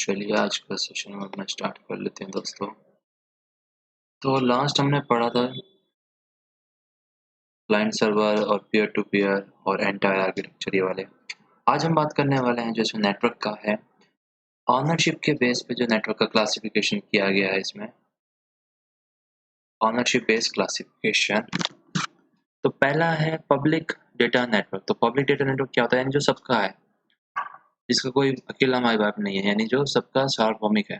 चलिए आज का सेशन हम अपना स्टार्ट कर लेते हैं दोस्तों। तो लास्ट हमने पढ़ा था क्लाइंट सर्वर और पीयर टू पीयर और एंटायर आर्किटेक्चर ये वाले। आज हम बात करने वाले हैं जो इसमें नेटवर्क का है। ऑनरशिप के बेस पे जो नेटवर्क का क्लासिफिकेशन किया गया है इसमें, ऑनरशिप बेस्ड क्लासिफिकेशन। तो पहला है पब्लिक डेटा नेटवर्क। तो पब्लिक डेटा नेटवर्क क्या होता है? यानी जो सबका है, जिसका कोई अकेला माई बाप नहीं है, यानी जो सबका सार्वभौमिक है।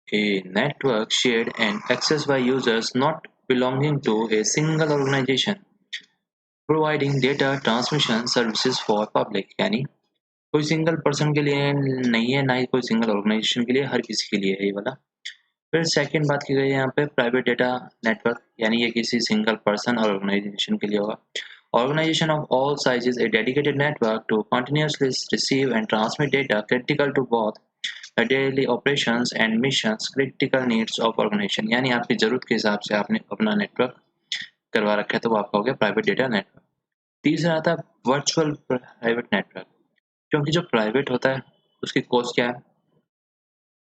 A network shared and accessed by users not belonging to a single organization, providing data transmission services for public। यानी कोई सिंगल पर्सन के लिए नहीं है, ना ही कोई सिंगल ऑर्गेनाइजेशन के लिए, हर किसी के लिए है ये वाला। फिर सेकंड बात की गई है यहाँ पे प्राइवेट डेटा नेटवर्क, यानी ये किसी सिंगल पर्सन और ऑर्गेनाइजेशन के लिए होगा। Organization of all sizes, a dedicated network to continuously receive and transmit data critical to both the daily operations and missions critical needs of organization। यानी आपकी जरूरत के हिसाब से आपने अपना नेटवर्क करवा रखा है तो वो आपका हो गया प्राइवेट डेटा नेटवर्क। तीसरा आता है वर्चुअल प्राइवेट नेटवर्क, क्योंकि जो प्राइवेट होता है उसकी कॉस्ट क्या है?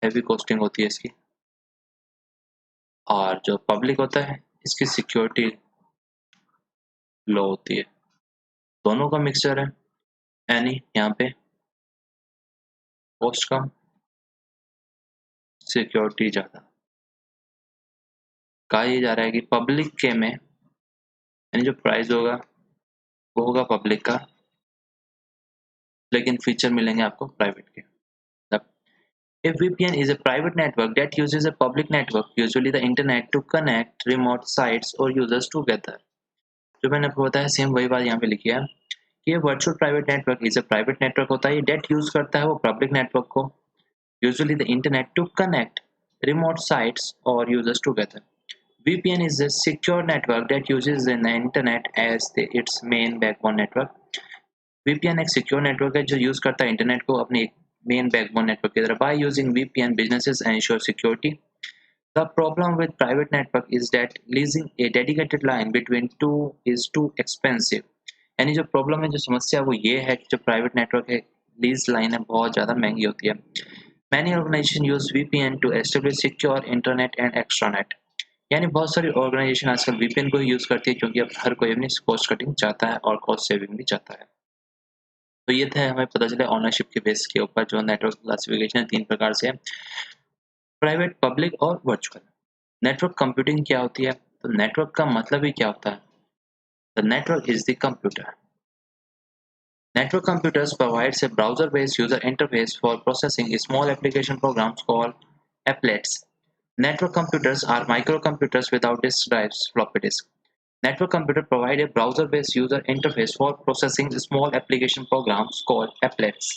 हैवी कॉस्टिंग होती है इसकी। और जो पब्लिक होता है इसकी सिक्योरिटी लो होती है। दोनों का मिक्सचर है, यानी यहाँ पे कॉस्ट कम, सिक्योरिटी ज़्यादा। कहा ये जा रहा है कि पब्लिक के में यानी जो प्राइस होगा वो होगा पब्लिक का, लेकिन फीचर मिलेंगे आपको प्राइवेट के। A VPN is a private network that uses a public network, usually the internet, to connect remote sites or users together। जो मैंने आपको बताया सेम वही बात यहाँ पे लिखी है कि ये virtual private network is a private network होता है, ये डेट यूज करता है वो पब्लिक नेटवर्क को, usually the internet, to connect remote sites or users together। VPN is a secure network that uses the internet as its main backbone network। VPN एक secure network है जो use करता है internet को अपनी एक main backbone network की तरह। By using VPN businesses ensure security। The problem with private network is that leasing a dedicated line between two is too expensive। यानी जो प्रॉब्लम है, जो समस्या है वो ये है कि जो प्राइवेट नेटवर्क है, लीज लाइन है, बहुत ज़्यादा महंगी होती है। Many organizations use VPN to establish secure internet and extranet। यानी बहुत सारी ऑर्गेनाइजेशन आजकल VPN को ही यूज करती है, क्योंकि अब हर कोई अपनी कॉस्ट कटिंग चाहता है और कॉस्ट सेविंग भी चाहता है। तो ये था हमें पता चला ओनरशिप के बेस के ऊपर जो नेटवर्क क्लासिफिकेशन है तीन प्रकार से है, प्राइवेट, पब्लिक और वर्चुअल। नेटवर्क कंप्यूटिंग क्या होती है? तो नेटवर्क का मतलब ही क्या होता है? The network is the computer. Network computers provides a browser-based user interface for processing small application programs called applets। Network computers are microcomputers without disk drives, floppy disk। Network computer provide a browser-based user interface for processing small application programs called applets।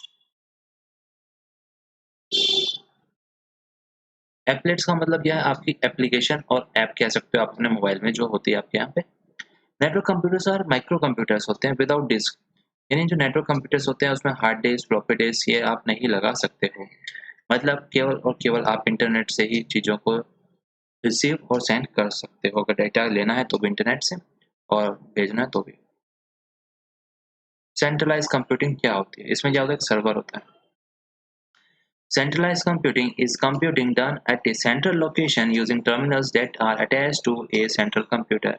Applets का मतलब यह है आपकी application और app कह सकते हो आप अपने मोबाइल में जो होती है आपके यहाँ पे। नेटवर्क कंप्यूटर्स और माइक्रो कंप्यूटर्स होते हैं विदाउट डिस्क। यानी जो नेटवर्क कंप्यूटर्स होते हैं उसमें हार्ड डिस्क, फ्लॉपी डिस्क ये आप नहीं लगा सकते हो। मतलब केवल और केवल आप इंटरनेट से ही चीज़ों को रिसीव और सेंड कर सकते हो। अगर डेटा लेना है तो भी इंटरनेट से और भेजना है तो भी। सेंट्रलाइज कंप्यूटिंग क्या होती है? इसमें क्या होता है? एक सर्वर होता है। Centralized computing is computing done at a central location using terminals that are attached to a central computer।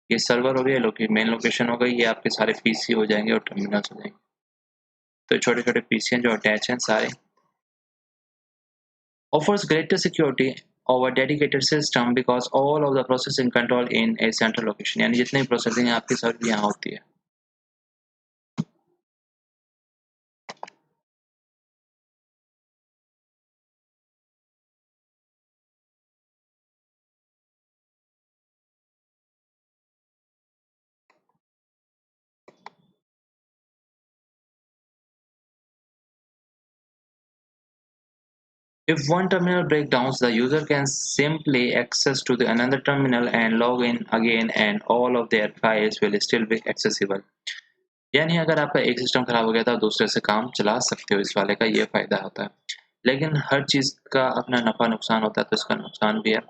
ये सर्वर हो गया, मेन लोकेशन हो गई, ये आपके सारे पीसी हो जाएंगे और टर्मिनल्स हो जाएंगे। तो छोटे छोटे पीसी हैं जो अटैच हैं सारे। Offers greater security over dedicated system because all of the processing control in a central location। यानी जितनी प्रोसेसिंग है आपकी सारी यहाँ होती है। If one terminal breaks down, the user can simply access to the another terminal and log in again and all of their files will still be accessible। यानी अगर आपका एक सिस्टम खराब हो गया था दूसरे से काम चला सकते हो, इस वाले का ये फायदा होता है। लेकिन हर चीज़ का अपना नफ़ा नुकसान होता है, तो इसका नुकसान भी है।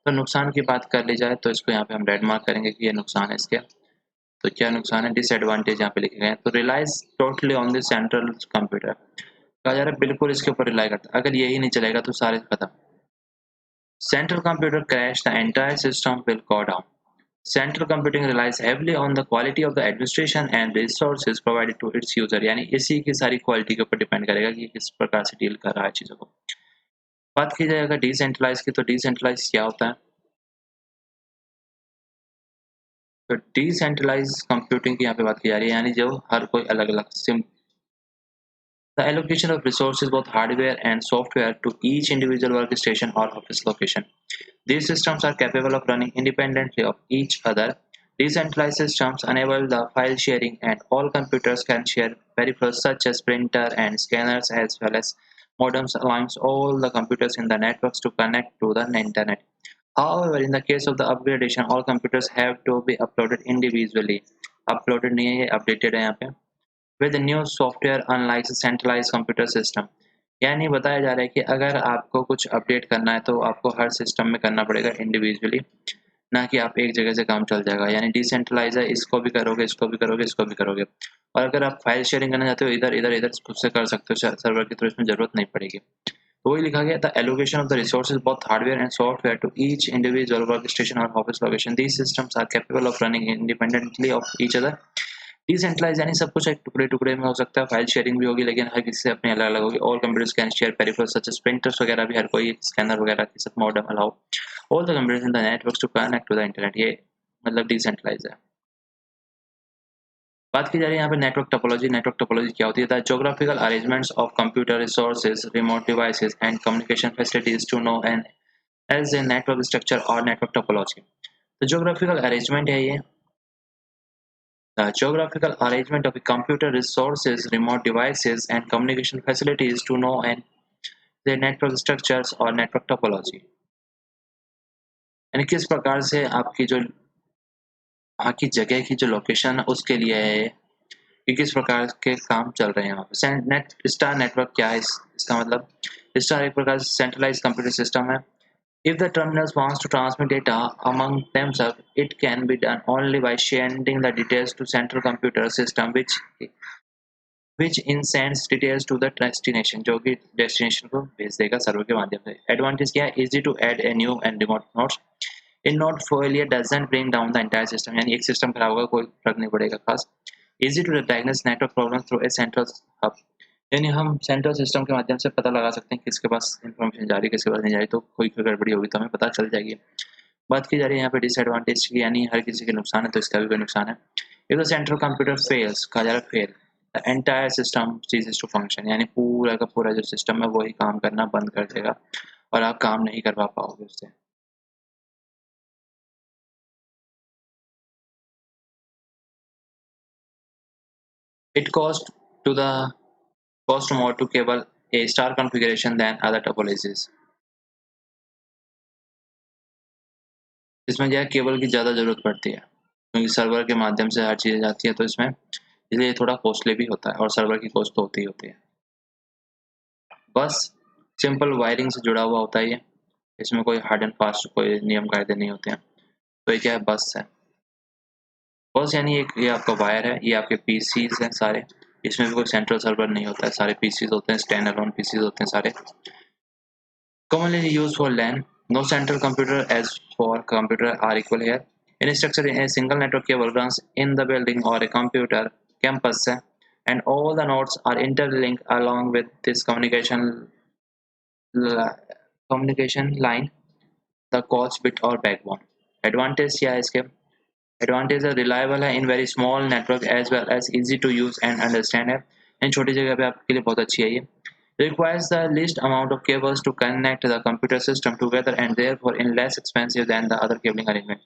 तो नुकसान की बात कर ली जाए तो इसको यहाँ पे हम रेड मार्क करेंगे कि ये नुकसान है इसके। तो क्या नुकसान है, डिसएडवांटेज यहाँ पे लिखे गए हैं। तो relies totally on the central computer, कहा जा रहा है बिल्कुल इसके ऊपर रिलाई करता है, अगर यही नहीं चलेगा तो सारे खत्म। Central computer crash, the entire system will go down. Central computing relies heavily on the quality of the administration and resources provided to its user, यानी इसी की सारी क्वालिटी के ऊपर डिपेंड करेगा कि किस प्रकार से डील कर रहा है चीज़ों को। बात की जाए अगर डिसेंट्रलाइज की, तो डिसेंट्रलाइज क्या होता है? तो डिसेंट्रलाइज कंप्यूटिंग की यहाँ पे बात की जा रही है, यानी जो हर कोई अलग अलग SIM the allocation of resources, both hardware and software, to each individual workstation or office location. These systems are capable of running independently of each other. Decentralized systems enable the file sharing, and all computers can share peripherals such as printer and scanners as well as modems, allowing all the computers in the networks to connect to the internet. However, in the case of the upgradation, all computers have to be uploaded individually. Uploaded नहीं है, ये updated है यहाँ पे। With new software unlike a centralized computer system, यानी बताया जा रहा है कि अगर आपको कुछ अपडेट करना है तो आपको हर सिस्टम में करना पड़ेगा इंडिविजुअली, ना कि आप एक जगह से काम चल जाएगा। यानी डिसेंट्रलाइज है, इसको भी करोगे, इसको भी करोगे, इसको भी करोगे। और अगर आप फाइल शेयरिंग करना चाहते हो इधर इधर इधर खुद से कर सकते हो सर्वर की, तो इसमें जरूरत नहीं पड़ेगी। तो वही लिखा गया था, allocation of the resources both hardware and software to each individual work station और office location. These systems are capable of running independently of each other. Decentralise यानी सब कुछ एक टुकड़े टुकड़े में हो सकता है, फाइल शेयरिंग भी होगी लेकिन हर किसी से अपनी अलग अलग होगी। All computers can share peripherals such as printers वगैरह भी, हर कोई स्कैनर वगैरह के साथ modem allow all the computers in the networks to connect to the internet. ये मतलब डिसेंट्रलाइज है। बात की जा रही है यहाँ पे नेटवर्क टोपोलॉजी। नेटवर्क टोपोलॉजी क्या होती है? The geographical arrangements of computer resources, remote devices and communication facilities to no and as a network structure और नेटवर्क टोपोलॉजी। तो ज्योग्राफिकल अरेंजमेंट है ये, the geographical arrangement of computer resources, remote devices, and communication facilities to know and their network structures or network topology। यानी किस प्रकार से आपकी जो वहाँ की जगह की जो लोकेशन है उसके लिए है कि किस प्रकार के काम चल रहे हैं वहाँ पे। नेट स्टार नेटवर्क क्या है इसका मतलब? स्टार एक प्रकार से सेंट्रलाइज कंप्यूटर सिस्टम है। If the terminals wants to transmit data among themselves, it can be done only by sending the details to central computer system, which in sends details to the destination, जो कि destination को भेज देगा server के माध्यम से। Advantage क्या है? Easy to add a new and remote nodes. In node failure doesn't bring down the entire system, यानी एक सिस्टम खराब होगा कोई फर्क नहीं पड़ेगा खास। Easy to diagnose network problems through a central hub, यानी हम सेंट्रल सिस्टम के माध्यम से पता लगा सकते हैं किसके पास इंफॉर्मेशन जा रही है किसके पास नहीं जा रही, तो कोई गड़बड़ी होगी तो हमें पता चल जाएगी। बात की जा रही है यहाँ पे डिसएडवांटेज की, यानी हर किसी के नुकसान है तो इसका भी कोई नुकसान है। If the central computer fails, कहा जा रहा है fail, the entire system ceases to function, यानी पूरा का पूरा जो सिस्टम है वही काम करना बंद कर देगा और आप काम नहीं करवा पाओगे उससे। It cost more to cable a star configuration than other topologies। इसमें क्या है, केबल की ज़्यादा ज़रूरत पड़ती है क्योंकि सर्वर के माध्यम से हर चीज़ जाती है, तो इसमें इसलिए थोड़ा कॉस्टली भी होता है और सर्वर की कॉस्ट तो होती ही होती है। बस सिंपल वायरिंग से जुड़ा हुआ होता है ये, इसमें कोई हार्ड एंड फास्ट कोई नियम कायदे नहीं होते हैं। तो ये क्या है, बस है। बस यानी एक ये आपका वायर है, ये आपके पीसीज हैं सारे, इसमें भी कोई सेंट्रल सर्वर नहीं होता है, सारे पीसीज होते हैं, स्टैंड अलोन पीसीज होते हैं सारे। Commonly used for LAN, no central computer as for computer are equal here. In structure, a single network cable runs in the building or a computer campus, and all the nodes are interlinked along with this communication line, the coach bit or backbone. Advantage क्या है इसके? Advantage है reliable है in very small network as well as easy to use and understand है। इन छोटी जगह पे आपके लिए बहुत अच्छी है ये। Requires the least amount of cables to connect the computer system together and therefore in less expensive than the other cabling arrangement।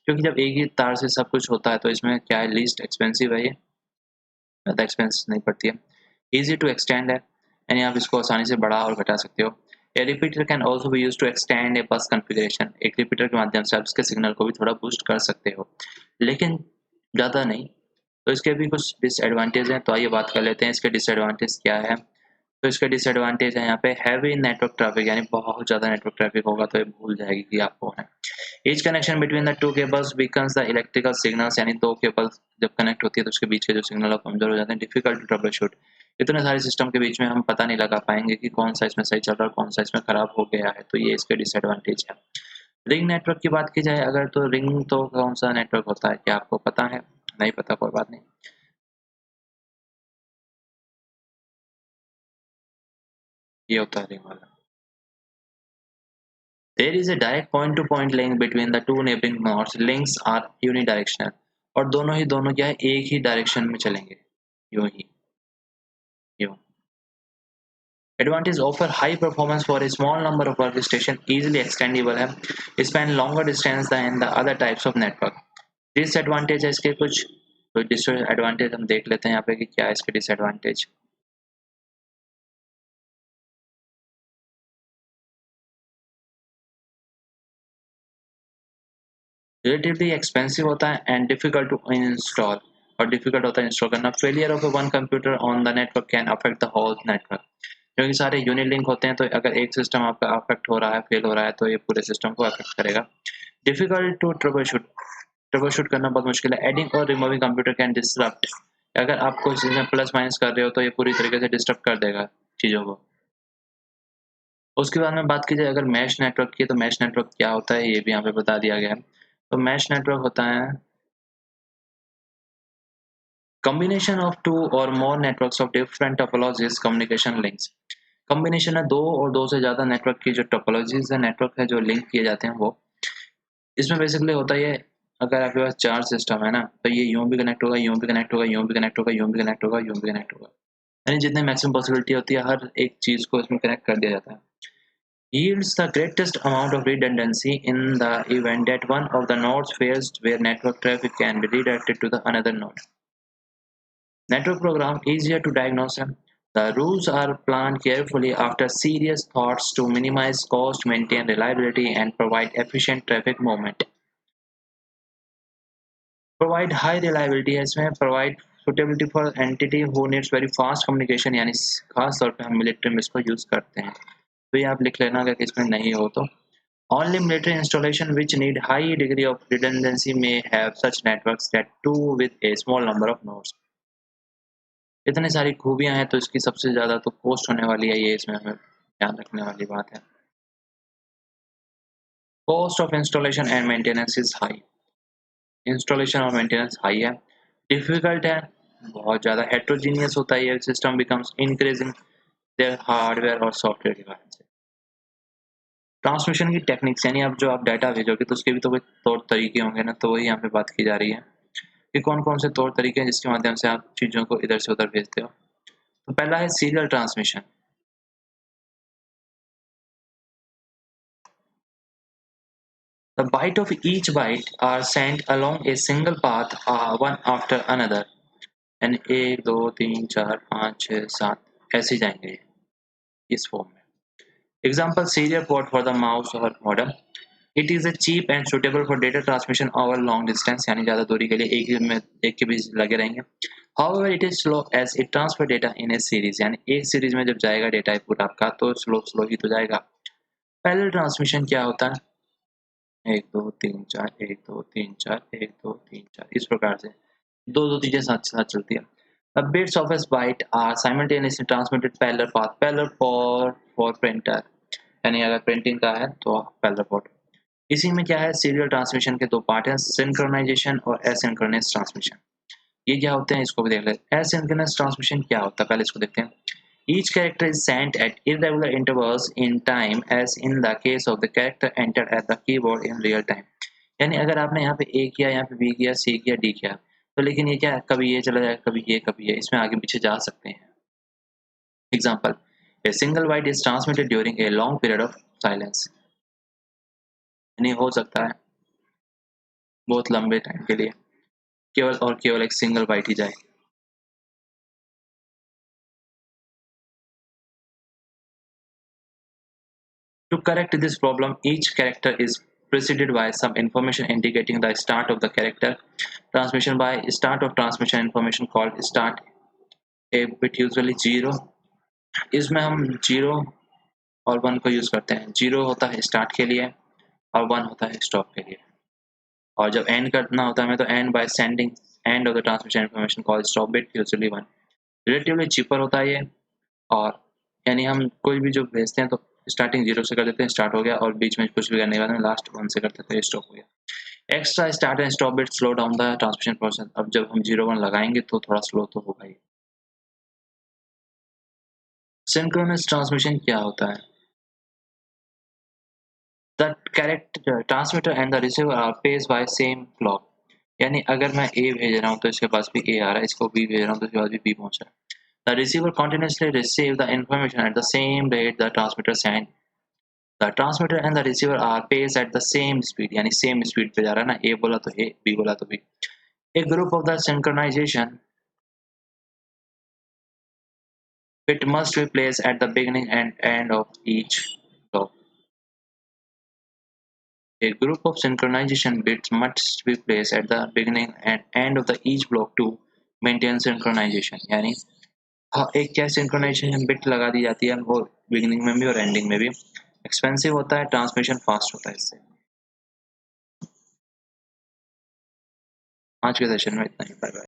क्योंकि जब एक ही तार से सब कुछ होता है तो इसमें क्या है, लीस्ट एक्सपेंसिव है ये, ज़्यादा एक्सपेंस नहीं पड़ती है। Easy to extend है, यानी आप इसको आसानी से बढ़ा और घटा सकते हो। A repeater can also be used to extend a bus configuration। एक रिपीटर के माध्यम से आप इसके सिग्नल को भी थोड़ा बूस्ट कर सकते हो, लेकिन ज़्यादा नहीं। तो इसके भी कुछ डिसएडवांटेज हैं, तो आइए बात कर लेते हैं इसके डिसएडवांटेज क्या है। तो इसका डिसएडवांटेज है यहाँ पे हैवी नेटवर्क ट्रैफिक, यानी बहुत ज़्यादा नेटवर्क ट्रैफिक होगा तो ये भूल जाएगी कि आप कौन है। Each connection between the two cables Bacon's the electrical signals, यानी दो केबल जब कनेक्ट होती है तो उसके बीच के जो सिग्नल है कमजोर हो जाते हैं। डिफिकल्ट टू ट्रबल शूट, इतने सारे सिस्टम के बीच में हम पता नहीं लगा पाएंगे कि कौन सा इसमें सही चल रहा है कौन सा इसमें खराब हो गया है, तो ये इसके डिसएडवांटेज है। रिंग नेटवर्क की बात की जाए अगर, तो रिंग तो कौन सा नेटवर्क होता है क्या आपको पता है? नहीं पता, कोई बात नहीं, ये होता है रिंग वाला। There is a direct point-to-point link between the two neighboring nodes. Links are unidirectional और दोनों क्या है, एक ही डायरेक्शन में चलेंगे, यूं ही, यूं। Advantage offer high performance for a small number of workstation, easily extendable है, span longer distance than the other types of network. Disadvantage है इसके कुछ, तो disadvantage हम देख लेते हैं यहाँ पे कि क्या है इसके disadvantage। रिलेटिवली एक्सपेंसिव होता है एंड डिफिकल्ट टू इंस्टॉल, और डिफिकल्ट होता है इंस्टॉल करना। Failure of one computer on the network can affect the whole network, क्योंकि सारे यूनिट लिंक होते हैं तो अगर एक सिस्टम आपका अफेक्ट हो रहा है, फेल हो रहा है, तो ये पूरे सिस्टम को अफेक्ट करेगा। डिफिकल्ट टू ट्रबल शूट करना बहुत मुश्किल है। एडिंग और रिमूविंग कंप्यूटर कैन डिसरप्ट, अगर आप कोई चीज़ में प्लस माइनस कर रहे हो तो ये पूरी तरीके से डिस्टर्ब कर देगा चीज़ों को। उसके बाद में बात की जाए अगर मैश नेटवर्क की, तो मैश नेटवर्क क्या होता है ये भी यहाँ पे बता दिया गया है। तो मैश नेटवर्क होता है combination of two or more networks of different topologies communication links। Combination है दो और दो से ज्यादा नेटवर्क की जो टोपोलॉजीज है, नेटवर्क है जो लिंक किए जाते हैं वो। इसमें बेसिकली होता है ये, अगर आपके पास चार सिस्टम है ना, तो ये यूं भी कनेक्ट होगा, यूं भी कनेक्ट होगा, यूं भी कनेक्ट होगा, यूं भी कनेक्ट होगा, यूं भी कनेक्ट होगा, यानी जितने मैक्सिमम पॉसिबिलिटी होती है हर एक चीज को इसमें कनेक्ट कर दिया जाता है। Yields the greatest amount of redundancy in the event that one of the nodes fails, where network traffic can be redirected to the another node। Network program easier to diagnose them. The rules are planned carefully after serious thoughts to minimize cost, maintain reliability, and provide efficient traffic movement. Provide high reliability है इसमें, provide suitability for entity who needs very fast communication, यानी खास तौर पे हम military में इसको use करते हैं, तो ये आप लिख लेना अगर इसमें नहीं हो तो। Only military installation which need high degree of redundancy may have such networks that do with a small number of nodes। इतनी सारी खूबियां हैं तो इसकी सबसे ज्यादा तो कॉस्ट होने वाली है, ये इसमें हमें ध्यान रखने वाली बात है। Cost of installation and maintenance is high, installation और मेंटेनेंस हाई है। डिफिकल्ट है, बहुत ज्यादा हेट्रोजीनियस होता है, ये system becomes increasing there hardware और सॉफ्टवेयर डिवाइस। ट्रांसमिशन की टेक्निक्स, यानी अब जो आप डाटा भेजोगे तो उसके भी तो कोई तौर तरीके होंगे ना, तो वही यहाँ पे बात की जा रही है कि कौन कौन से तौर तरीके हैं जिसके माध्यम से आप चीजों को इधर से उधर भेजते हो। तो पहला है serial transmission. The byte of each byte are sent along a single path, one after another, यानी एक दो तीन चार पाँच छः सात ऐसे जाएंगे ये, इस फॉर्म में। Example serial port for the mouse और modem. It is a cheap and suitable for data transmission over long distance, यानी ज़्यादा दूरी के लिए एक के बीच लगे रहेंगे। However, it is slow as it transfer data in a series, यानी एक सीरीज में जब जाएगा डेटा पूरा आपका तो स्लो स्लो ही तो जाएगा। पैरेलल ट्रांसमिशन क्या होता है? एक दो तीन चार, एक दो तीन चार, एक दो तीन चार, इस प्रकार से दो दो चीजें साथ साथ चलती है। The bits of a byte are simultaneously transmitted parallel path, parallel for printer, यानी अगर प्रिंटिंग का है तो पैरेलल पोर्ट। इसी में क्या है, सीरियल ट्रांसमिशन के दो पार्ट हैं, सिंक्रोनाइजेशन और एसिंक्रोनस ट्रांसमिशन। ये क्या होते हैं इसको भी देख लेते हैं। एसिंक्रोनस ट्रांसमिशन क्या होता है पहले इसको देखते हैं। Each character is sent at irregular intervals in time, as in the case of the character entered at the keyboard in real time। यानी अगर आपने यहाँ पे A किया, यहाँ पे B किया, C किया, D किया, तो लेकिन ये क्या है, कभी ये चला जाएगा, कभी ये, कभी ये, इसमें आगे पीछे जा सकते हैं। Example, a single byte is transmitted during a long period of silence, यानी हो सकता है बहुत लंबे टाइम के लिए केवल और केवल एक सिंगल बाइट ही जाए। To correct this problem, each character is preceded by some information indicating the start of the character transmission. By start of transmission information called start, a bit usually 0, इसमें हम 0 और 1 को यूज़ करते हैं। 0 होता है start के लिए और 1 होता है स्टॉप के लिए। और जब एंड करना होता है हमें तो and by sending end of the transmission information called stop bit usually 1। Relatively cheaper होता है ये, और यानी हम कोई भी जो भेजते हैं तो स्टार्टिंग 0 से कर देते हैं, स्टार्ट हो गया, और बीच में कुछ भी करने के बाद में लास्ट 1 से करते हैं तो ये स्टॉप हो गया। Extra start and stop bit slow down the transmission process. अब जब हम 0 1 लगाएंगे तो थोड़ा स्लो तो होगा ही। सिंक्रोनस ट्रांसमिशन क्या होता है? The correct transmitter and the receiver are paced by same clock. यानी अगर मैं ए भेज रहा हूँ तो इसके पास भी ए आ रहा है, इसको बी भेज रहा हूँ तो इसके पास भी बी पहुंच रहा है। The receiver continuously receive the information at the same rate the transmitter send. The transmitter and the receiver are paced at the same speed, यानी सेम स्पीड पे जा रहा है ना, ए बोला तो ए, बी बोला तो B. A group of the synchronization bit must be placed at the beginning and end of each block. A group of synchronization bits must be placed at the beginning and end of the each block to maintain synchronization. यानी हाँ, एक क्या synchronisation bit लगा दी जाती है वो beginning में भी और एंडिंग में भी। एक्सपेंसिव होता है, ट्रांसमिशन फास्ट होता है इससे। आज के सेशन में इतना ही। Bye bye.